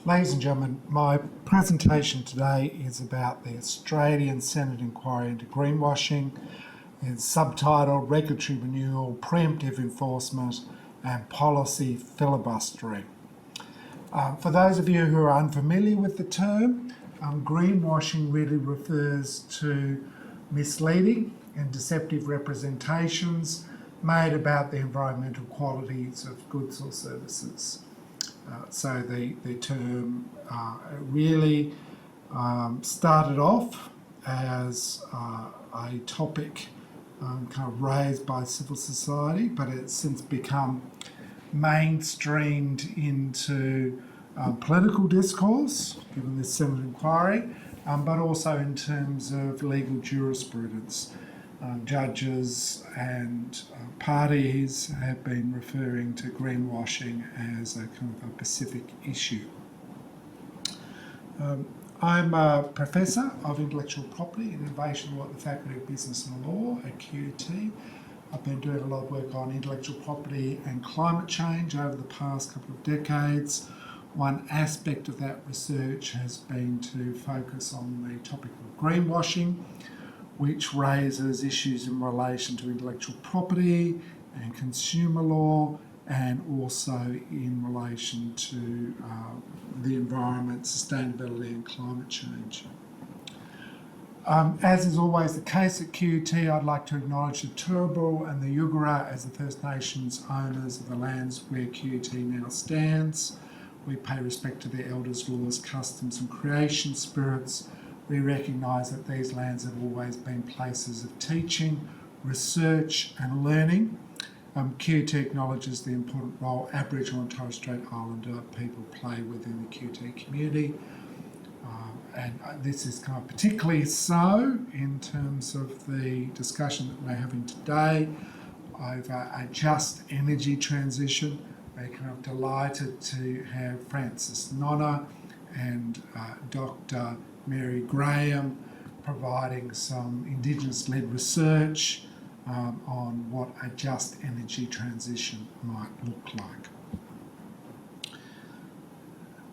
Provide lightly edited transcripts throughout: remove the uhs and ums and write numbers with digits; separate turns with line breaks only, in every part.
Ladies and gentlemen, my presentation today is about the Australian Senate inquiry into greenwashing. It's subtitled Regulatory Renewal, Pre-Emptive Enforcement and Policy Filibustering. For those of you who are unfamiliar with the term, greenwashing really refers to misleading and deceptive representations made about the environmental qualities of goods or services. So the term really started off as a topic kind of raised by civil society, but it's since become mainstreamed into political discourse, given this Senate inquiry, but also in terms of legal jurisprudence. Judges and parties have been referring to greenwashing as a kind of a specific issue. I'm a Professor of Intellectual Property and Innovation Law at the Faculty of Business and Law at QUT. I've been doing a lot of work on intellectual property and climate change over the past couple of decades. One aspect of that research has been to focus on the topic of greenwashing, which raises issues in relation to intellectual property and consumer law, and also in relation to the environment, sustainability and climate change. As is always the case at QUT, I'd like to acknowledge the Turrbal and the Yugara as the First Nations owners of the lands where QUT now stands. We pay respect to their elders, laws, customs and creation spirits. We recognise that these lands have always been places of teaching, research and learning. QUT acknowledges the important role Aboriginal and Torres Strait Islander people play within the QUT community. And this is kind of particularly so in terms of the discussion that we're having today over a just energy transition. We're kind of delighted to have Francis Nonna and Dr. Mary Graham providing some Indigenous-led research on what a just energy transition might look like.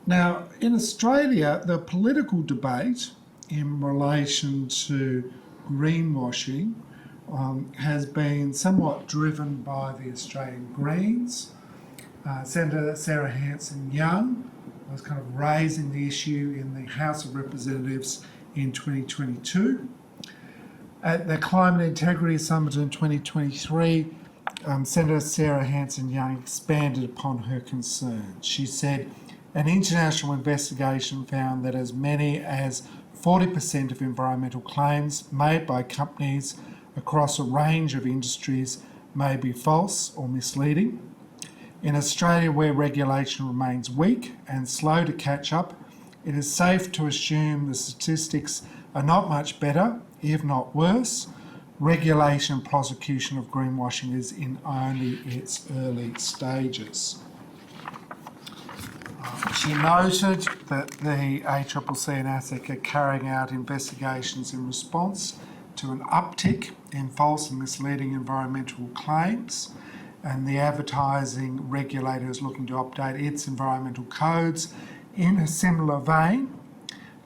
Now, in Australia, the political debate in relation to greenwashing has been somewhat driven by the Australian Greens. Senator Sarah Hanson-Young was kind of raising the issue in the House of Representatives in 2022. At the Climate Integrity Summit in 2023, Senator Sarah Hanson-Young expanded upon her concerns. She said, an international investigation found that as many as 40% of environmental claims made by companies across a range of industries may be false or misleading. In Australia, where regulation remains weak and slow to catch up, it is safe to assume the statistics are not much better, if not worse. Regulation and prosecution of greenwashing is in only its early stages. She noted that the ACCC and ASIC are carrying out investigations in response to an uptick in false and misleading environmental claims, and the advertising regulator is looking to update its environmental codes in a similar vein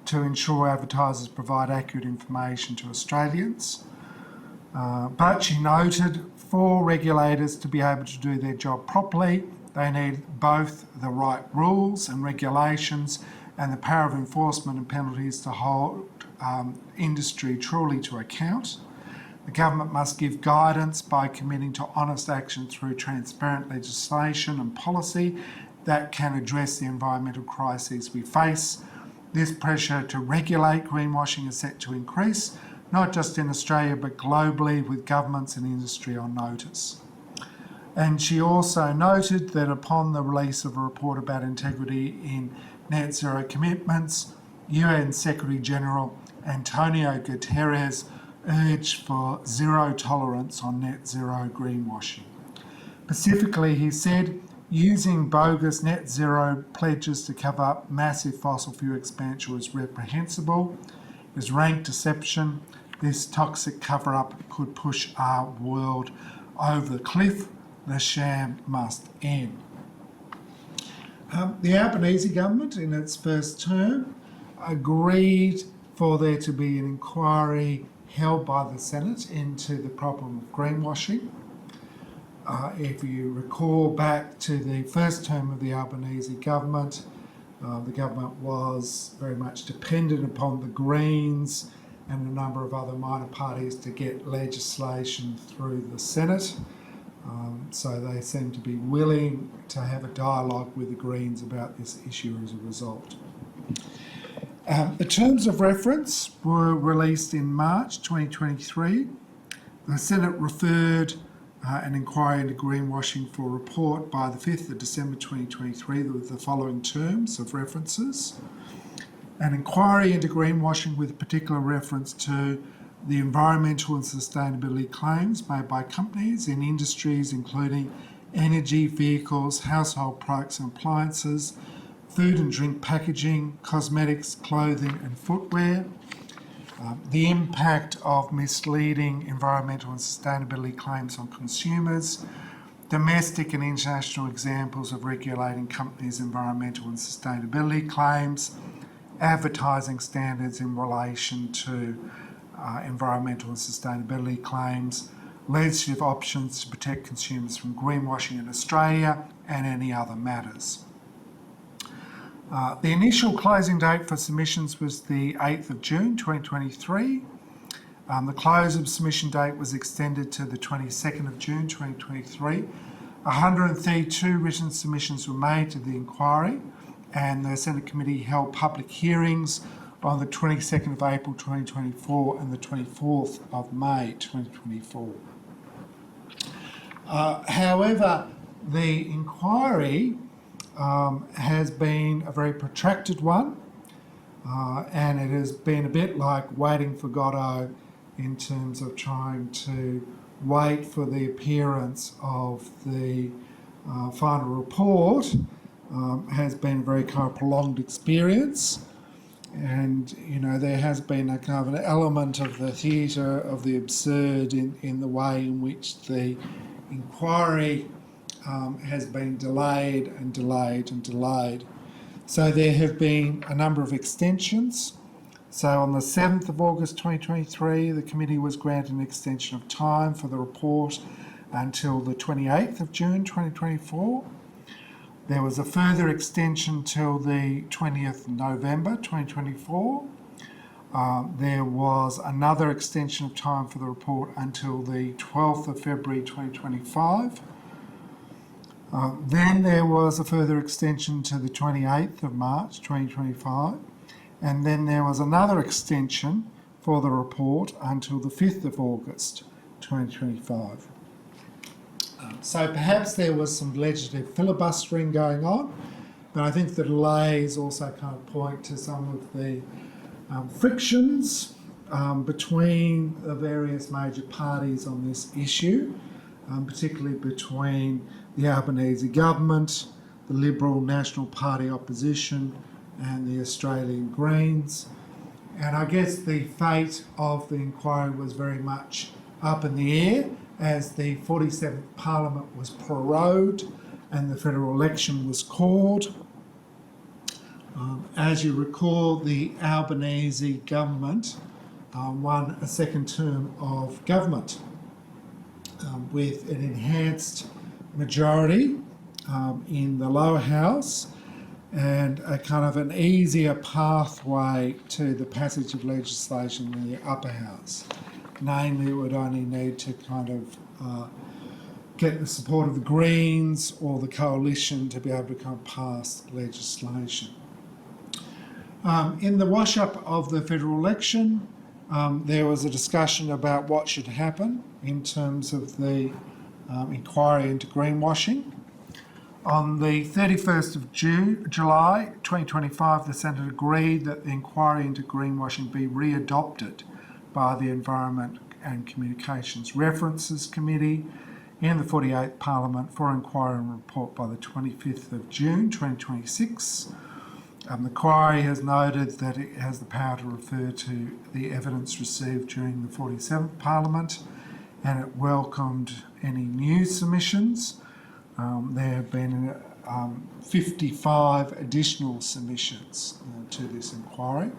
to ensure advertisers provide accurate information to Australians. But she noted for regulators to be able to do their job properly, they need both the right rules and regulations and the power of enforcement and penalties to hold industry truly to account. The government must give guidance by committing to honest action through transparent legislation and policy that can address the environmental crises we face. This pressure to regulate greenwashing is set to increase, not just in Australia but globally, with governments and industry on notice. And she also noted that upon the release of a report about integrity in net zero commitments, UN Secretary General Antonio Guterres urged for zero tolerance on net zero greenwashing. Specifically, he said, using bogus net zero pledges to cover up massive fossil fuel expenditure is reprehensible, is rank deception. This toxic cover-up could push our world over the cliff. The sham must end. The Albanese government, in its first term, agreed for there to be an inquiry held by the Senate into the problem of greenwashing. If you recall back to the first term of the Albanese government, the government was very much dependent upon the Greens and a number of other minor parties to get legislation through the Senate. So they seem to be willing to have a dialogue with the Greens about this issue as a result. The terms of reference were released in March 2023. The Senate referred an inquiry into greenwashing for a report by the 5th of December 2023 with the following terms of references. An inquiry into greenwashing with particular reference to the environmental and sustainability claims made by companies in industries including energy, vehicles, household products and appliances, food and drink packaging, cosmetics, clothing and footwear, the impact of misleading environmental and sustainability claims on consumers, domestic and international examples of regulating companies' environmental and sustainability claims, advertising standards in relation to environmental and sustainability claims, legislative options to protect consumers from greenwashing in Australia, and any other matters. The initial closing date for submissions was the 8th of June 2023. The close of submission date was extended to the 22nd of June 2023. 132 written submissions were made to the inquiry, and the Senate Committee held public hearings on the 22nd of April 2024 and the 24th of May 2024. However, the inquiry has been a very protracted one, and it has been a bit like waiting for Godot in terms of trying to wait for the appearance of the final report. Has been a very kind of prolonged experience. And, you know, there has been a kind of an element of the theatre of the absurd in the way in which the inquiry has been delayed and delayed and delayed. So there have been a number of extensions. So on the 7th of August 2023, the committee was granted an extension of time for the report until the 28th of June 2024. There was a further extension till the 20th of November 2024. There was another extension of time for the report until the 12th of February 2025. Then there was a further extension to the 28th of March 2025. And then there was another extension for the report until the 5th of August 2025. So perhaps there was some legislative filibustering going on, but I think the delays also kind of point to some of the frictions between the various major parties on this issue, particularly between the Albanese government, the Liberal National Party opposition and the Australian Greens. And I guess the fate of the inquiry was very much up in the air as the 47th Parliament was prorogued and the federal election was called. As you recall, the Albanese government won a second term of government with an enhanced majority in the lower house and a kind of an easier pathway to the passage of legislation in the upper house. Namely, it would only need to kind of get the support of the Greens or the coalition to be able to kind of pass legislation. In the wash-up of the federal election, there was a discussion about what should happen in terms of the inquiry into greenwashing. On the 31st of July 2025, the Senate agreed that the inquiry into greenwashing be readopted by the Environment and Communications References Committee in the 48th Parliament for inquiry and report by the 25th of June 2026. The inquiry has noted that it has the power to refer to the evidence received during the 47th Parliament, and it welcomed any new submissions. There have been 55 additional submissions to this inquiry.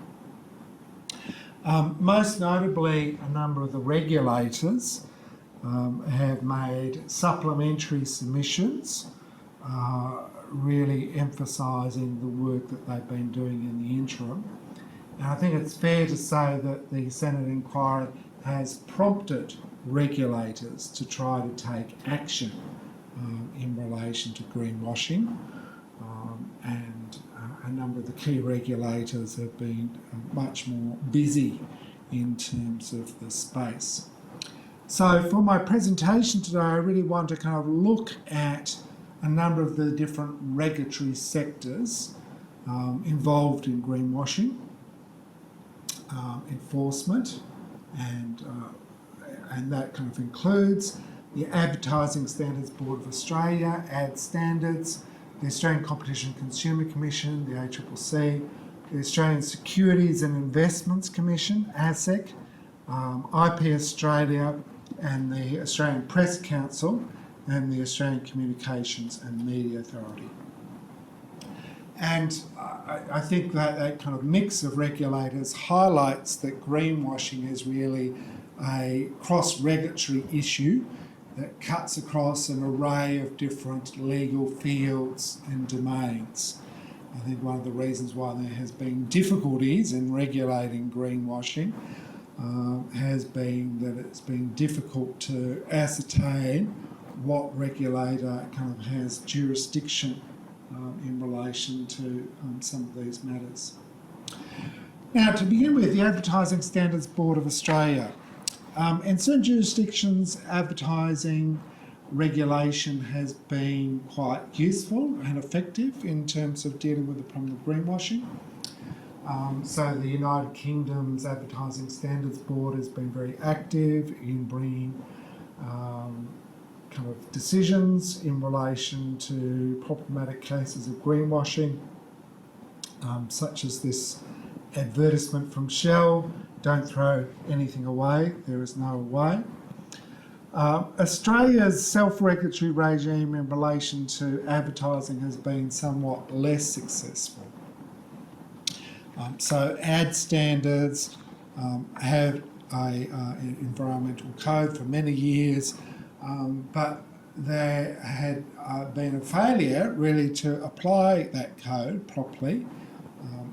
Most notably, a number of the regulators have made supplementary submissions, really emphasising the work that they've been doing in the interim. And I think it's fair to say that the Senate inquiry has prompted regulators to try to take action in relation to greenwashing, and a number of the key regulators have been much more busy in terms of the space. So for my presentation today, I really want to kind of look at a number of the different regulatory sectors involved in greenwashing, enforcement, and that kind of includes the Advertising Standards Board of Australia, Ad Standards, the Australian Competition and Consumer Commission, the ACCC, the Australian Securities and Investments Commission, ASIC, IP Australia, and the Australian Press Council, and the Australian Communications and Media Authority. And I think that kind of mix of regulators highlights that greenwashing is really a cross-regulatory issue that cuts across an array of different legal fields and domains. I think one of the reasons why there has been difficulties in regulating greenwashing has been that it's been difficult to ascertain what regulator kind of has jurisdiction in relation to some of these matters. Now, to begin with, the Advertising Standards Board of Australia. In certain jurisdictions, advertising regulation has been quite useful and effective in terms of dealing with the problem of greenwashing. So the United Kingdom's Advertising Standards Board has been very active in bringing kind of decisions in relation to problematic cases of greenwashing, such as this advertisement from Shell, "Don't throw anything away, there is no way." Australia's self-regulatory regime in relation to advertising has been somewhat less successful. So ad standards have an environmental code for many years, but there had been a failure really to apply that code properly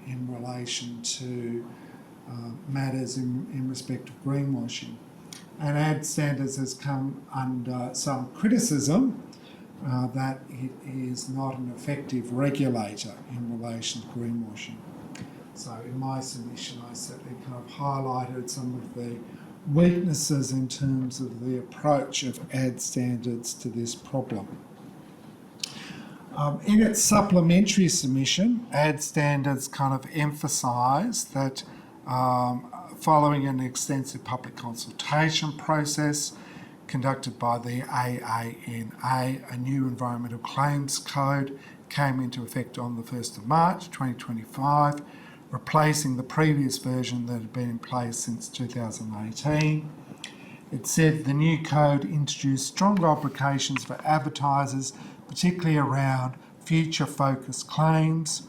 in relation to matters in respect of greenwashing. And ad standards has come under some criticism that it is not an effective regulator in relation to greenwashing. So in my submission, I certainly kind of highlighted some of the weaknesses in terms of the approach of ad standards to this problem. In its supplementary submission, ad standards kind of emphasised that following an extensive public consultation process conducted by the AANA, a new environmental claims code came into effect on the 1st of March 2025, replacing the previous version that had been in place since 2018. It said the new code introduced stronger obligations for advertisers, particularly around future-focused claims,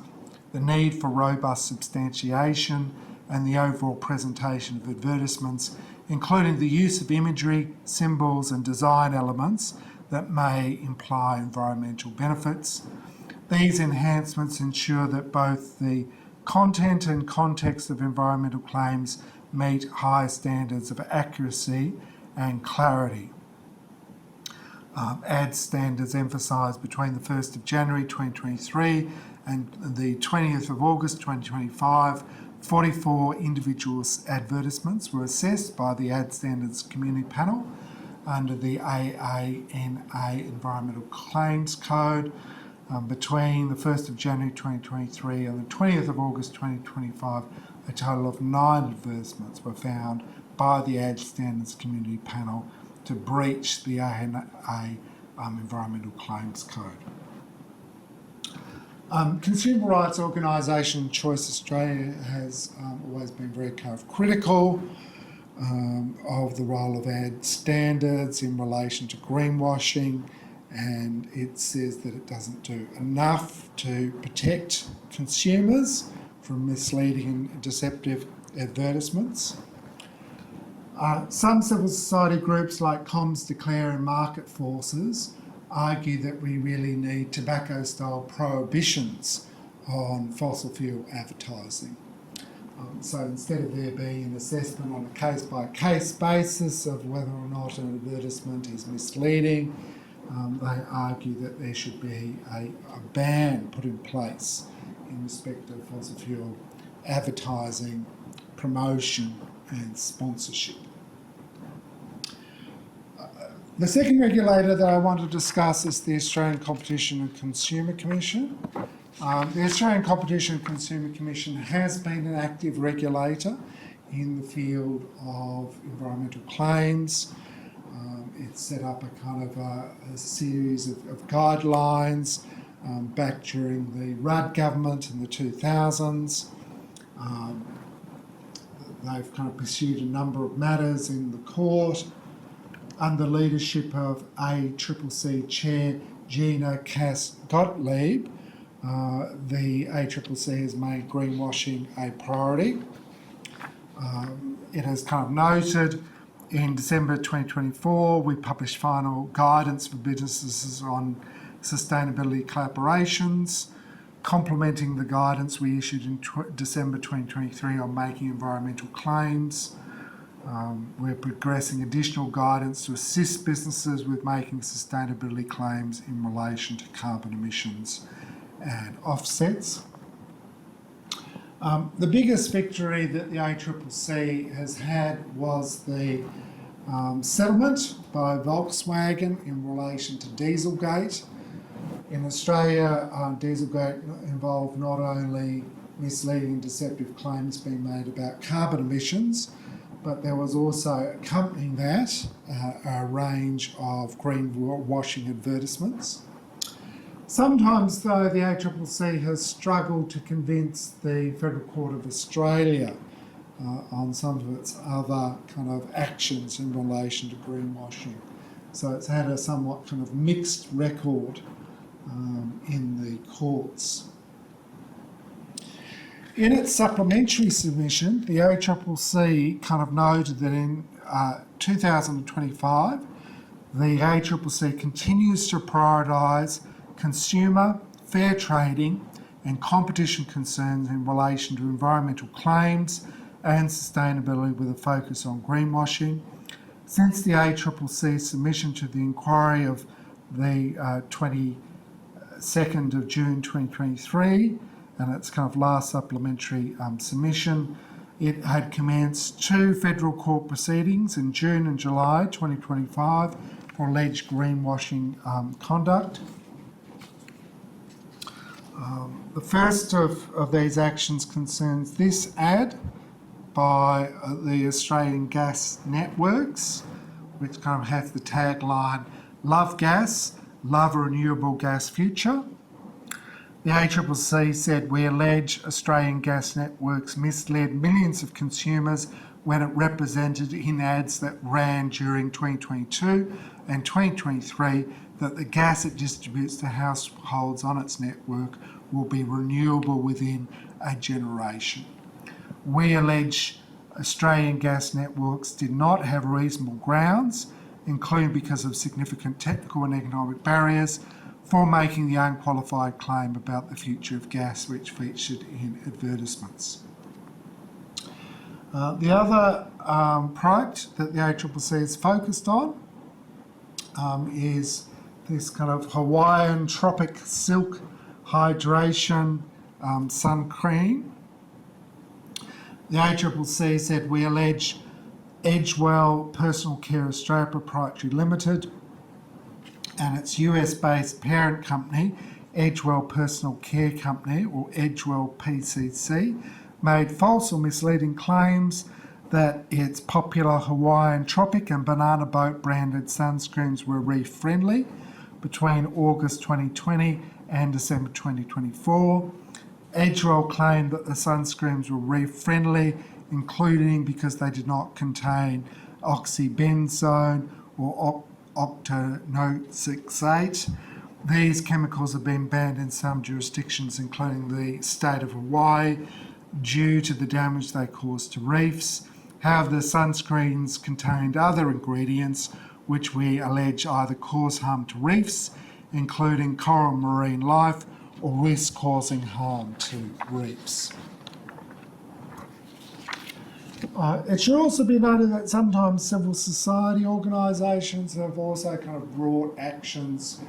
the need for robust substantiation, and the overall presentation of advertisements, including the use of imagery, symbols and design elements that may imply environmental benefits. These enhancements ensure that both the content and context of environmental claims meet high standards of accuracy and clarity. Ad standards emphasised between the 1st of January 2023 and the 20th of August 2025, 44 individual advertisements were assessed by the Ad Standards Community Panel under the AANA Environmental Claims Code. Between the 1st of January 2023 and the 20th of August 2025, a total of 9 advertisements were found by the Ad Standards Community Panel to breach the AANA Environmental Claims Code. Consumer rights organisation Choice Australia has always been very kind of critical of the role of ad standards in relation to greenwashing and it says that it doesn't do enough to protect consumers from misleading and deceptive advertisements. Some civil society groups like Comms Declare and Market Forces argue that we really need tobacco-style prohibitions on fossil fuel advertising. So instead of there being an assessment on a case-by-case basis of whether or not an advertisement is misleading, they argue that there should be a ban put in place in respect of fossil fuel advertising, promotion and sponsorship. The second regulator that I want to discuss is the Australian Competition and Consumer Commission. The Australian Competition and Consumer Commission has been an active regulator in the field of environmental claims. It's set up a kind of a series of guidelines back during the Rudd government in the 2000s. They've kind of pursued a number of matters in the court under leadership of ACCC Chair Gina Cass-Gottlieb. The ACCC has made greenwashing a priority. It has kind of noted in December 2024, we published final guidance for businesses on sustainability collaborations, complementing the guidance we issued in December 2023 on making environmental claims. We're progressing additional guidance to assist businesses with making sustainability claims in relation to carbon emissions and offsets. The biggest victory that the ACCC has had was the settlement by Volkswagen in relation to Dieselgate. In Australia, Dieselgate involved not only misleading and deceptive claims being made about carbon emissions, but there was also accompanying that a range of greenwashing advertisements. Sometimes, though, the ACCC has struggled to convince the Federal Court of Australia on some of its other kind of actions in relation to greenwashing. So it's had a somewhat kind of mixed record in the courts. In its supplementary submission, the ACCC kind of noted that in 2025, the ACCC continues to prioritise consumer, fair trading and competition concerns in relation to environmental claims and sustainability with a focus on greenwashing. Since the ACCC submission to the inquiry of the 22nd of June 2023, and its kind of last supplementary submission, it had commenced 2 federal court proceedings in June and July 2025 for alleged greenwashing conduct. The first of these actions concerns this ad by the Australian Gas Networks, which kind of has the tagline, "Love gas, love a renewable gas future." The ACCC said, "We allege Australian Gas Networks misled millions of consumers when it represented in ads that ran during 2022 and 2023 that the gas it distributes to households on its network will be renewable within a generation. We allege Australian Gas Networks did not have reasonable grounds, including because of significant technical and economic barriers, for making the unqualified claim about the future of gas which featured in advertisements." The other product that the ACCC is focused on is this kind of Hawaiian Tropic Silk Hydration sun cream. The ACCC said, "We allege Edgewell Personal Care Australia Proprietary Limited and its US-based parent company, Edgewell Personal Care Company, or Edgewell PCC, made false or misleading claims that its popular Hawaiian Tropic and Banana Boat branded sunscreens were reef-friendly between August 2020 and December 2024. Edgewell claimed that the sunscreens were reef-friendly, including because they did not contain oxybenzone or octinoxate. These chemicals have been banned in some jurisdictions, including the state of Hawaii, due to the damage they cause to reefs. However, the sunscreens contained other ingredients which we allege either cause harm to reefs, including coral marine life, or risk causing harm to reefs. It should also be noted that sometimes civil society organisations have also kind of brought actions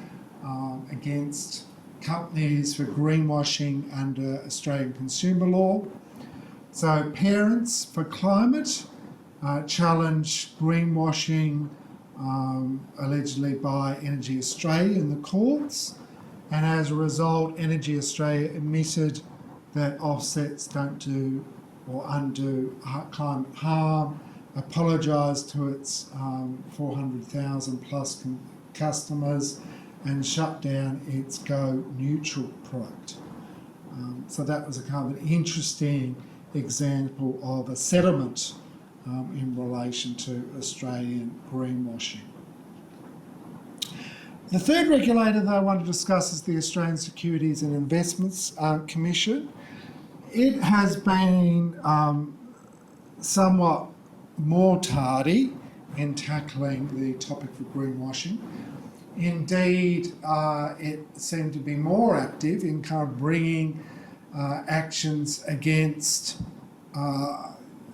against companies for greenwashing under Australian consumer law. So Parents for Climate challenged greenwashing allegedly by Energy Australia in the courts, and as a result Energy Australia admitted that offsets don't do or undo climate harm, apologised to its 400,000 plus customers, and shut down its Go Neutral product. So that was a kind of an interesting example of a settlement in relation to Australian greenwashing. The third regulator that I want to discuss is the Australian Securities and Investments Commission. It has been somewhat more tardy in tackling the topic of greenwashing. Indeed, it seemed to be more active in kind of bringing actions against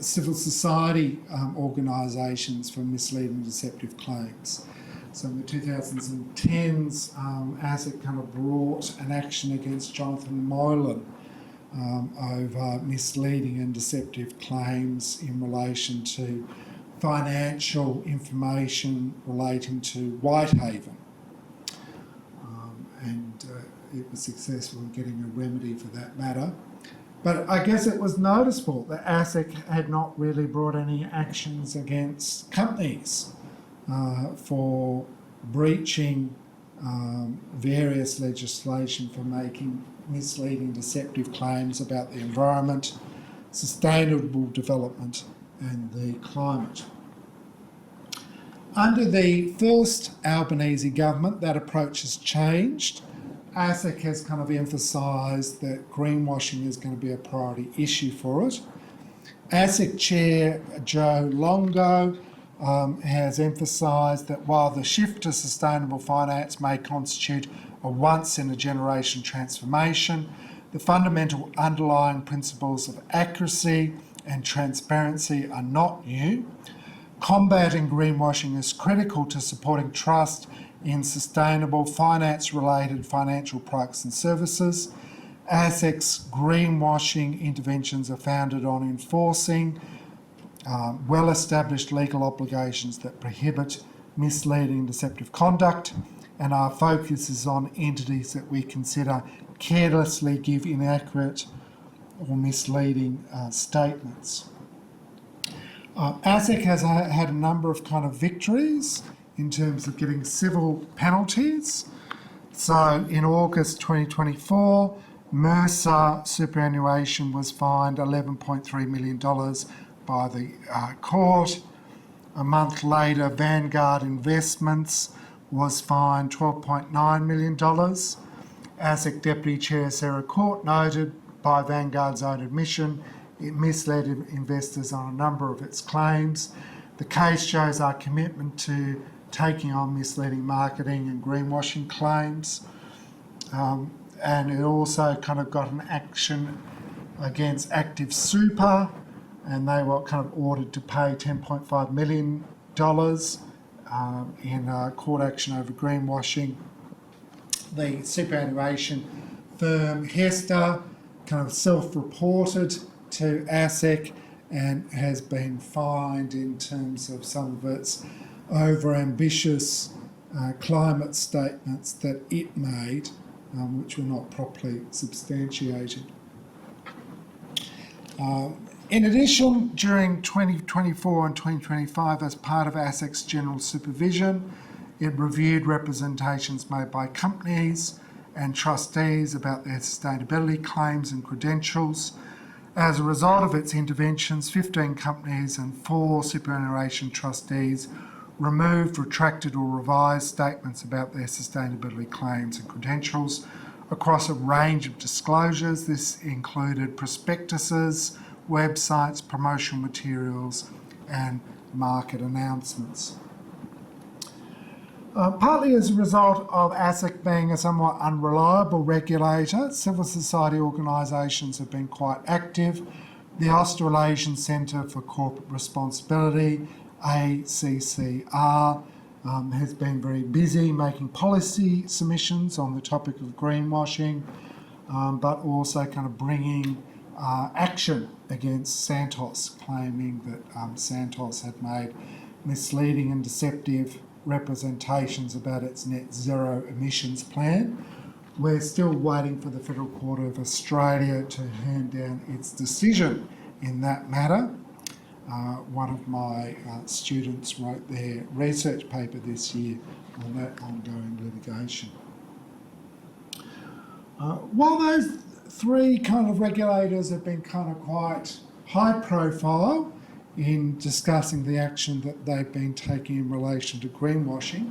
civil society organisations for misleading and deceptive claims. So in the 2010s, ASIC kind of brought an action against Jonathan Moylan over misleading and deceptive claims in relation to financial information relating to Whitehaven. It was successful in getting a remedy for that matter. But I guess it was noticeable that ASIC had not really brought any actions against companies for breaching various legislation for making misleading, deceptive claims about the environment, sustainable development and the climate. Under the first Albanese government, that approach has changed. ASIC has kind of emphasised that greenwashing is going to be a priority issue for it. ASIC Chair Joe Longo has emphasised that while the shift to sustainable finance may constitute a once-in-a-generation transformation, the fundamental underlying principles of accuracy and transparency are not new. Combating greenwashing is critical to supporting trust in sustainable finance-related financial products and services. ASIC's greenwashing interventions are founded on enforcing well-established legal obligations that prohibit misleading and deceptive conduct, and our focus is on entities that we consider carelessly give inaccurate or misleading statements. ASIC has had a number of kind of victories in terms of getting civil penalties. So in August 2024, Mercer Superannuation was fined $11.3 million by the court. A month later, Vanguard Investments was fined $12.9 million. ASIC Deputy Chair Sarah Court noted, by Vanguard's own admission, it misled investors on a number of its claims. The case shows our commitment to taking on misleading marketing and greenwashing claims. And it also kind of got an action against Active Super, and they were kind of ordered to pay $10.5 million in a court action over greenwashing. The superannuation firm Hester kind of self-reported to ASIC and has been fined in terms of some of its over-ambitious climate statements that it made, which were not properly substantiated. In addition, during 2024 and 2025, as part of ASIC's general supervision, it reviewed representations made by companies and trustees about their sustainability claims and credentials. As a result of its interventions, 15 companies and 4 superannuation trustees removed, retracted or revised statements about their sustainability claims and credentials across a range of disclosures. This included prospectuses, websites, promotional materials and market announcements. Partly as a result of ASIC being a somewhat unreliable regulator, civil society organisations have been quite active. The Australasian Centre for Corporate Responsibility, ACCR, has been very busy making policy submissions on the topic of greenwashing, but also kind of bringing action against Santos, claiming that Santos had made misleading and deceptive representations about its net zero emissions plan. We're still waiting for the Federal Court of Australia to hand down its decision in that matter. One of my students wrote their research paper this year on that ongoing litigation. While those three kind of regulators have been kind of quite high profile in discussing the action that they've been taking in relation to greenwashing,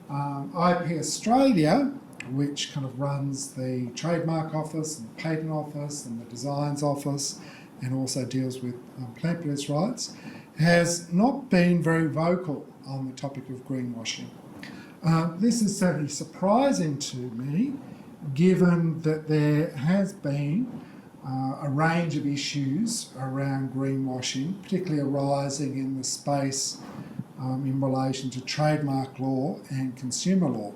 IP Australia, which kind of runs the Trademark Office and the Patent Office and the Designs Office and also deals with plant-based rights, has not been very vocal on the topic of greenwashing. This is certainly surprising to me, given that there has been a range of issues around greenwashing, particularly arising in the space in relation to trademark law and consumer law.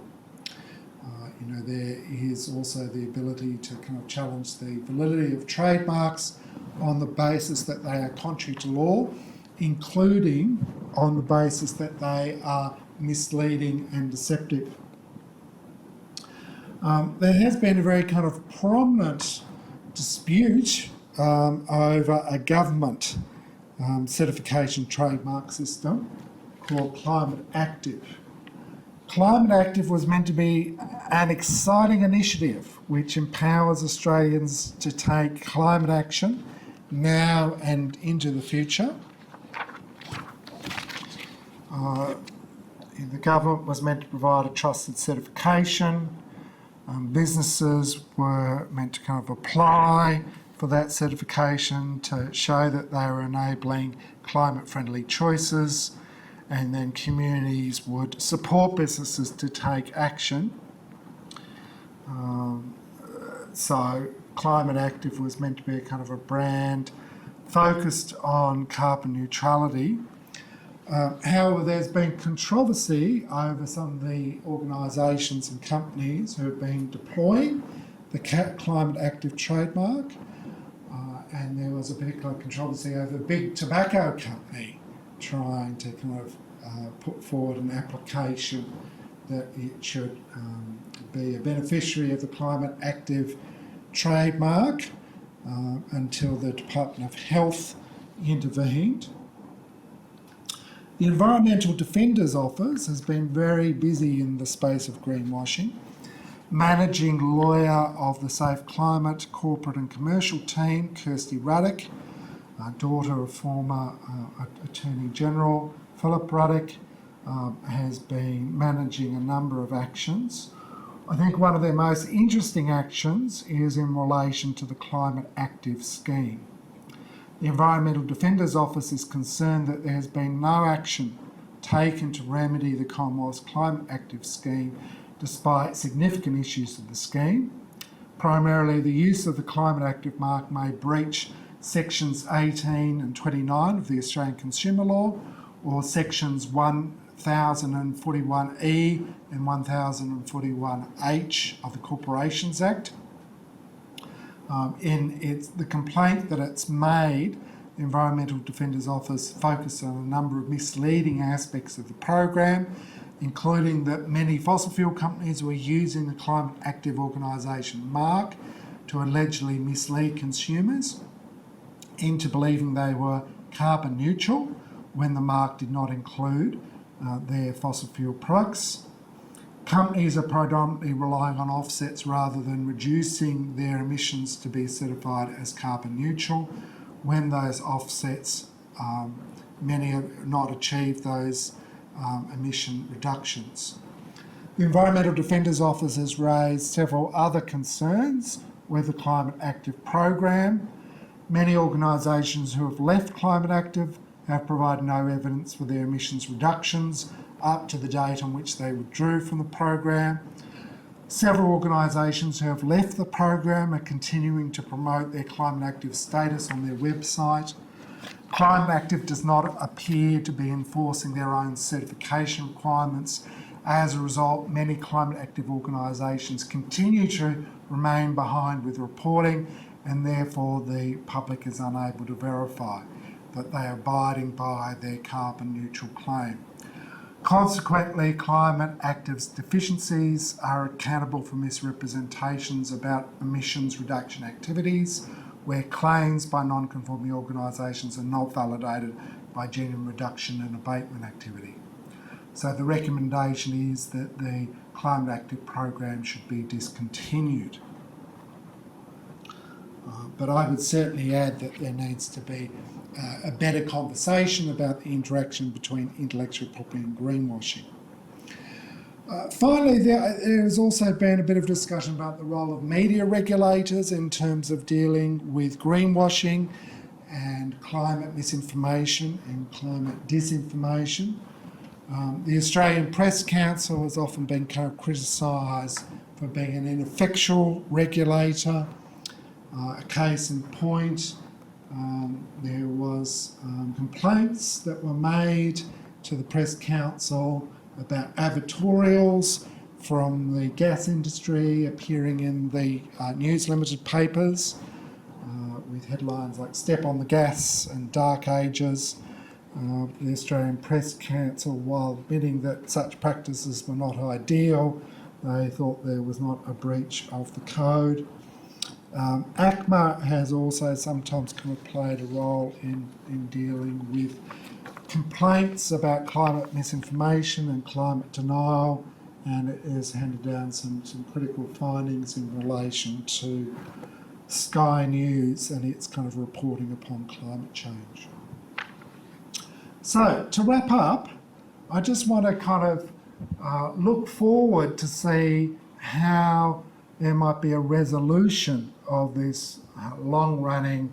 There is also the ability to kind of challenge the validity of trademarks on the basis that they are contrary to law, including on the basis that they are misleading and deceptive. There has been a very kind of prominent dispute over a government certification trademark system called Climate Active. Climate Active was meant to be an exciting initiative which empowers Australians to take climate action now and into the future. The government was meant to provide a trusted certification. Businesses were meant to kind of apply for that certification to show that they were enabling climate-friendly choices, and then communities would support businesses to take action. So Climate Active was meant to be a kind of a brand focused on carbon neutrality. However, there's been controversy over some of the organisations and companies who have been deploying the Climate Active trademark, and there was a particular controversy over a big tobacco company trying to kind of put forward an application that it should be a beneficiary of the Climate Active trademark until the Department of Health intervened. The Environmental Defender's Office has been very busy in the space of greenwashing. Managing lawyer of the Safe Climate corporate and commercial team, Kirsty Ruddock, daughter of former Attorney General Philip Ruddock, has been managing a number of actions. I think one of their most interesting actions is in relation to the Climate Active scheme. The Environmental Defender's Office is concerned that there has been no action taken to remedy the Commonwealth's Climate Active scheme despite significant issues with the scheme. Primarily, the use of the Climate Active mark may breach sections 18 and 29 of the Australian Consumer Law, or sections 1041E and 1041H of the Corporations Act. The complaint that it's made, the Environmental Defender's Office focused on a number of misleading aspects of the program, including that many fossil fuel companies were using the Climate Active organisation mark to allegedly mislead consumers into believing they were carbon neutral when the mark did not include their fossil fuel products. Companies are predominantly relying on offsets rather than reducing their emissions to be certified as carbon neutral. When those offsets, many have not achieved those emission reductions. The Environmental Defenders Office has raised several other concerns with the Climate Active program. Many organisations who have left Climate Active have provided no evidence for their emissions reductions up to the date on which they withdrew from the program. Several organisations who have left the program are continuing to promote their Climate Active status on their website. Climate Active does not appear to be enforcing their own certification requirements. As a result, many Climate Active organisations continue to remain behind with reporting, and therefore the public is unable to verify that they are abiding by their carbon neutral claim. Consequently, Climate Active's deficiencies are accountable for misrepresentations about emissions reduction activities, where claims by non-conforming organisations are not validated by genuine reduction and abatement activity. So the recommendation is that the Climate Active program should be discontinued. But I would certainly add that there needs to be a better conversation about the interaction between intellectual property and greenwashing. Finally, there has also been a bit of discussion about the role of media regulators in terms of dealing with greenwashing and climate misinformation and climate disinformation. The Australian Press Council has often been kind of criticised for being an ineffectual regulator. A case in point, there was complaints that were made to the Press Council about advertorials from the gas industry appearing in the News Limited papers with headlines like "Step on the Gas" and "Dark Ages." The Australian Press Council, while admitting that such practices were not ideal, they thought there was not a breach of the code. ACMA has also sometimes kind of played a role in dealing with complaints about climate misinformation and climate denial, and it has handed down some critical findings in relation to Sky News and its kind of reporting upon climate change. So, to wrap up, I just want to kind of look forward to see how there might be a resolution of this long-running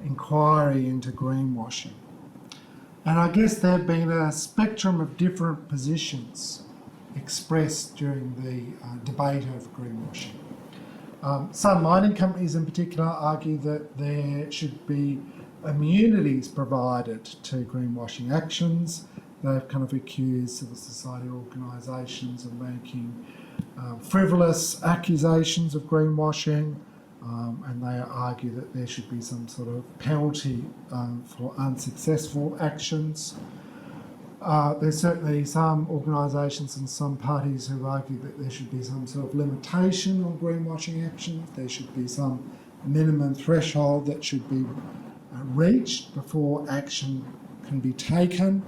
inquiry into greenwashing. And I guess there have been a spectrum of different positions expressed during the debate over greenwashing. Some mining companies in particular argue that there should be immunities provided to greenwashing actions. They've kind of accused civil society organisations of making frivolous accusations of greenwashing, and they argue that there should be some sort of penalty for unsuccessful actions. There's certainly some organisations and some parties who argue that there should be some sort of limitation on greenwashing actions. There should be some minimum threshold that should be reached before action can be taken.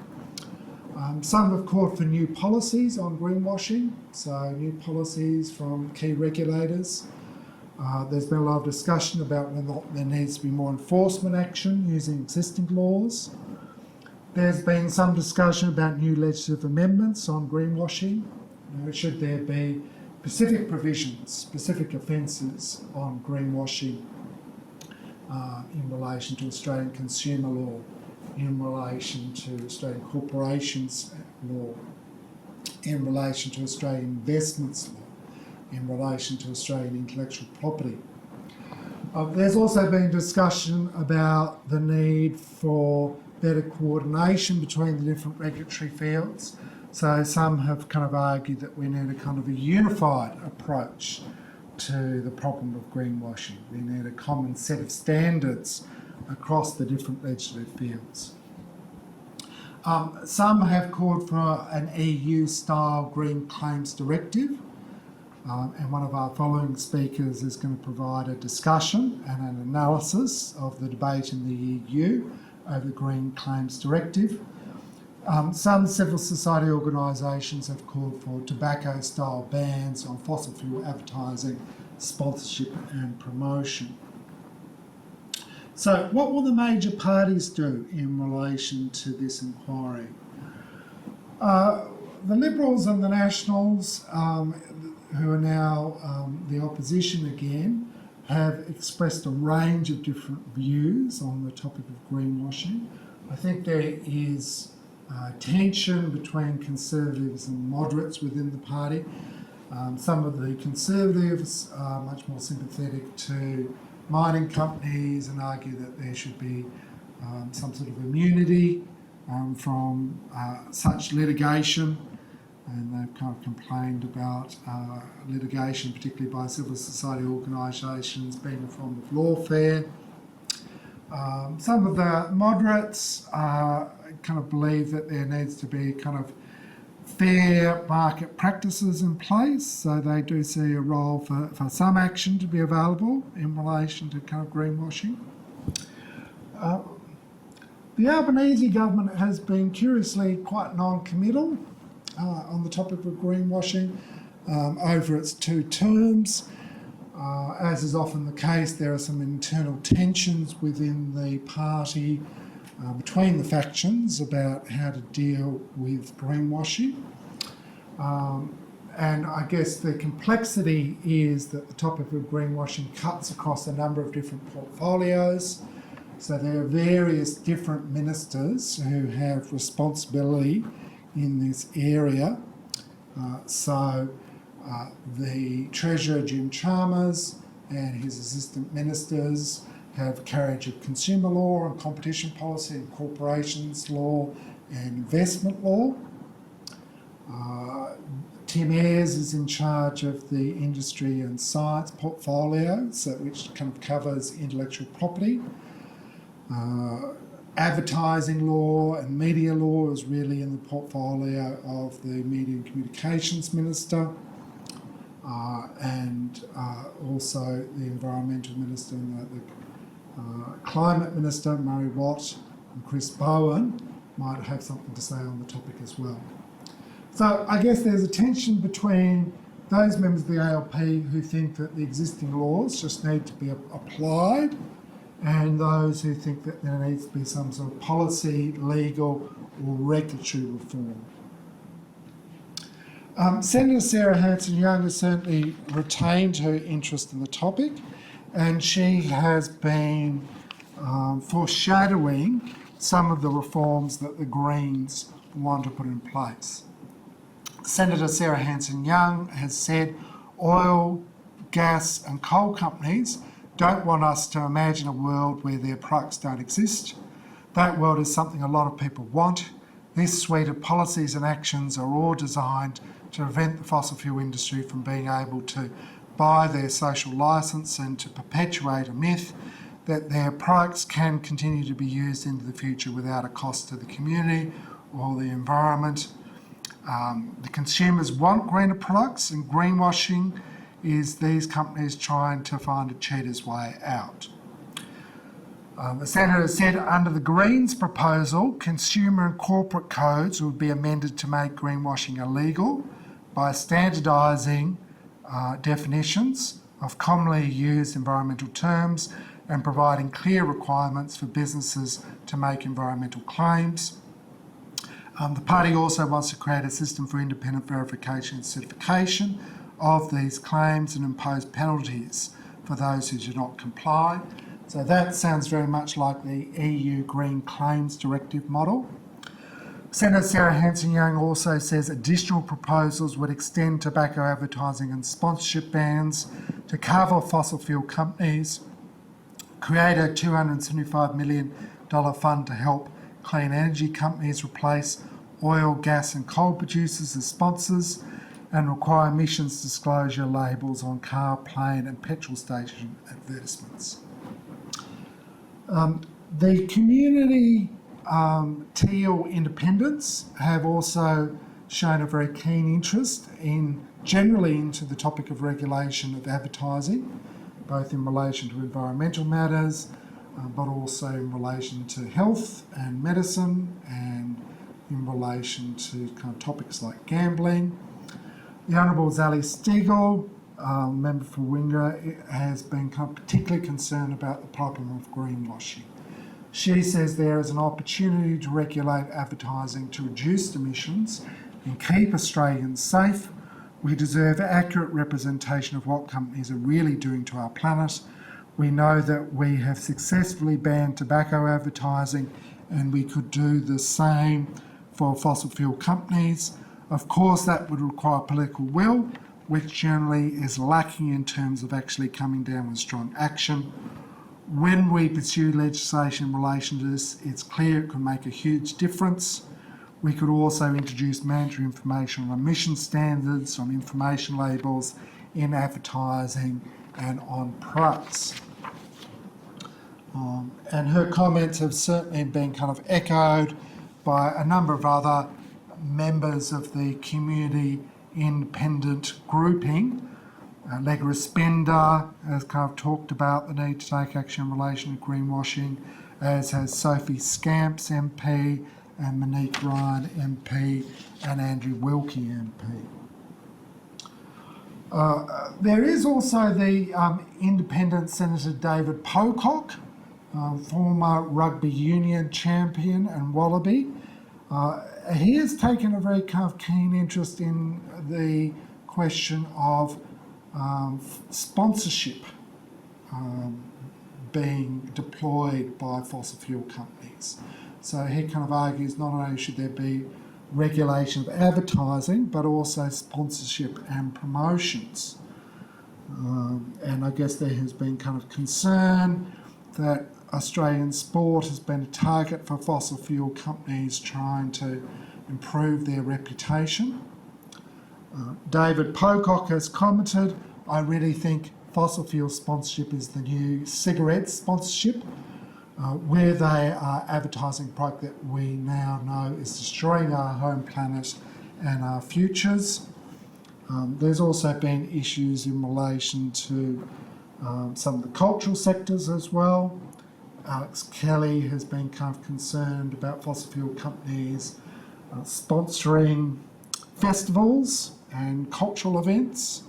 Some have called for new policies on greenwashing, so new policies from key regulators. There's been a lot of discussion about whether there needs to be more enforcement action using existing laws. There's been some discussion about new legislative amendments on greenwashing. Should there be specific provisions, specific offences on greenwashing in relation to Australian consumer law, in relation to Australian corporations law, in relation to Australian investments law, in relation to Australian intellectual property. There's also been discussion about the need for better coordination between the different regulatory fields. So some have kind of argued that we need a kind of a unified approach to the problem of greenwashing. We need a common set of standards across the different legislative fields. Some have called for an EU-style Green Claims Directive, and one of our following speakers is going to provide a discussion and an analysis of the debate in the EU over the Green Claims Directive. Some civil society organisations have called for tobacco-style bans on fossil fuel advertising, sponsorship and promotion. So what will the major parties do in relation to this inquiry? The Liberals and the Nationals, who are now the opposition again, have expressed a range of different views on the topic of greenwashing. I think there is tension between Conservatives and moderates within the party. Some of the Conservatives are much more sympathetic to mining companies and argue that there should be some sort of immunity from such litigation, and they've kind of complained about litigation, particularly by civil society organisations, being a form of lawfare. Some of the moderates kind of believe that there needs to be kind of fair market practices in place, so they do see a role for some action to be available in relation to kind of greenwashing. The Albanese government has been curiously quite non-committal on the topic of greenwashing over its 2 terms. As is often the case, there are some internal tensions within the party between the factions about how to deal with greenwashing. And I guess the complexity is that the topic of greenwashing cuts across a number of different portfolios. So there are various different ministers who have responsibility in this area. The Treasurer, Jim Chalmers, and his assistant ministers have carriage of consumer law and competition policy and corporations law and investment law. Tim Ayres is in charge of the industry and science portfolio, which kind of covers intellectual property. Advertising law and media law is really in the portfolio of the Media and Communications Minister, and also the Environmental Minister and the Climate Minister, Murray Watt and Chris Bowen, might have something to say on the topic as well. So I guess there's a tension between those members of the ALP who think that the existing laws just need to be applied, and those who think that there needs to be some sort of policy, legal or regulatory reform. Senator Sarah Hanson-Young has certainly retained her interest in the topic, and she has been foreshadowing some of the reforms that the Greens want to put in place. Senator Sarah Hanson-Young has said oil, gas and coal companies don't want us to imagine a world where their products don't exist. That world is something a lot of people want. This suite of policies and actions are all designed to prevent the fossil fuel industry from being able to buy their social licence and to perpetuate a myth that their products can continue to be used into the future without a cost to the community or the environment. The consumers want greener products, and greenwashing is these companies trying to find a cheater's way out. The Senator said under the Greens proposal, consumer and corporate codes would be amended to make greenwashing illegal by standardising definitions of commonly used environmental terms and providing clear requirements for businesses to make environmental claims. The party also wants to create a system for independent verification and certification of these claims and impose penalties for those who do not comply. So that sounds very much like the EU Green Claims Directive model. Senator Sarah Hanson-Young also says additional proposals would extend tobacco advertising and sponsorship bans to cover fossil fuel companies, create a $275 million fund to help clean energy companies replace oil, gas and coal producers as sponsors, and require emissions disclosure labels on car, plane and petrol station advertisements. The community teal independents have also shown a very keen interest generally into the topic of regulation of advertising, both in relation to environmental matters, but also in relation to health and medicine, and in relation to kind of topics like gambling. The Honourable Sally Stegall, member for Wingra, has been kind of particularly concerned about the problem of greenwashing. She says there is an opportunity to regulate advertising to reduce emissions and keep Australians safe. We deserve accurate representation of what companies are really doing to our planet. We know that we have successfully banned tobacco advertising, and we could do the same for fossil fuel companies. Of course, that would require political will, which generally is lacking in terms of actually coming down with strong action. When we pursue legislation in relation to this, it's clear it could make a huge difference. We could also introduce mandatory information on emission standards, on information labels, in advertising and on products. And her comments have certainly been kind of echoed by a number of other members of the community independent grouping. Legra Spender has kind of talked about the need to take action in relation to greenwashing, as has Sophie Scamps MP and Monique Ryan MP and Andrew Wilkie MP. There is also the independent Senator David Pocock, former rugby union champion and wallaby. He has taken a very kind of keen interest in the question of sponsorship being deployed by fossil fuel companies. So he kind of argues not only should there be regulation of advertising, but also sponsorship and promotions. And I guess there has been kind of concern that Australian sport has been a target for fossil fuel companies trying to improve their reputation. David Pocock has commented, I really think fossil fuel sponsorship is the new cigarette sponsorship, where they are advertising a product that we now know is destroying our home planet and our futures. There's also been issues in relation to some of the cultural sectors as well. Alex Kelly has been kind of concerned about fossil fuel companies sponsoring festivals and cultural events.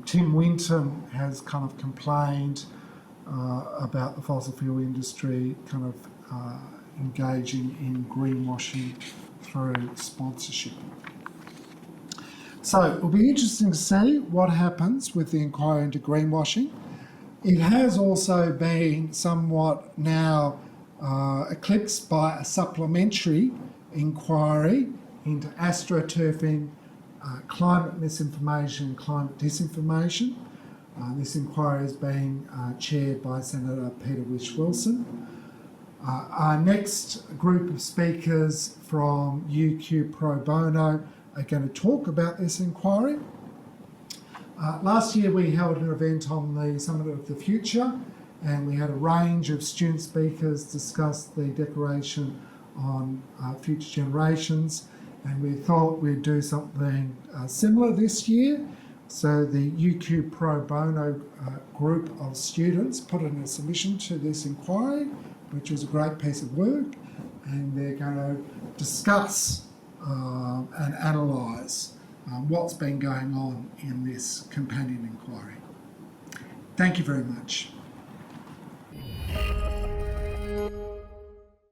Tim Winton has kind of complained about the fossil fuel industry kind of engaging in greenwashing through sponsorship. So it'll be interesting to see what happens with the inquiry into greenwashing. It has also been somewhat now eclipsed by a supplementary inquiry into astroturfing, climate misinformation, climate disinformation. This inquiry is being chaired by Senator Peter Whish-Wilson. Our next group of speakers from UQ Pro Bono are going to talk about this inquiry. Last year we held an event on the Summit of the Future, and we had a range of student speakers discuss the Declaration on Future Generations, and we thought we'd do something similar this year. So the UQ Pro Bono group of students put in a submission to this inquiry, which was a great piece of work, and they're going to discuss and analyse what's been going on in this companion inquiry. Thank you very much.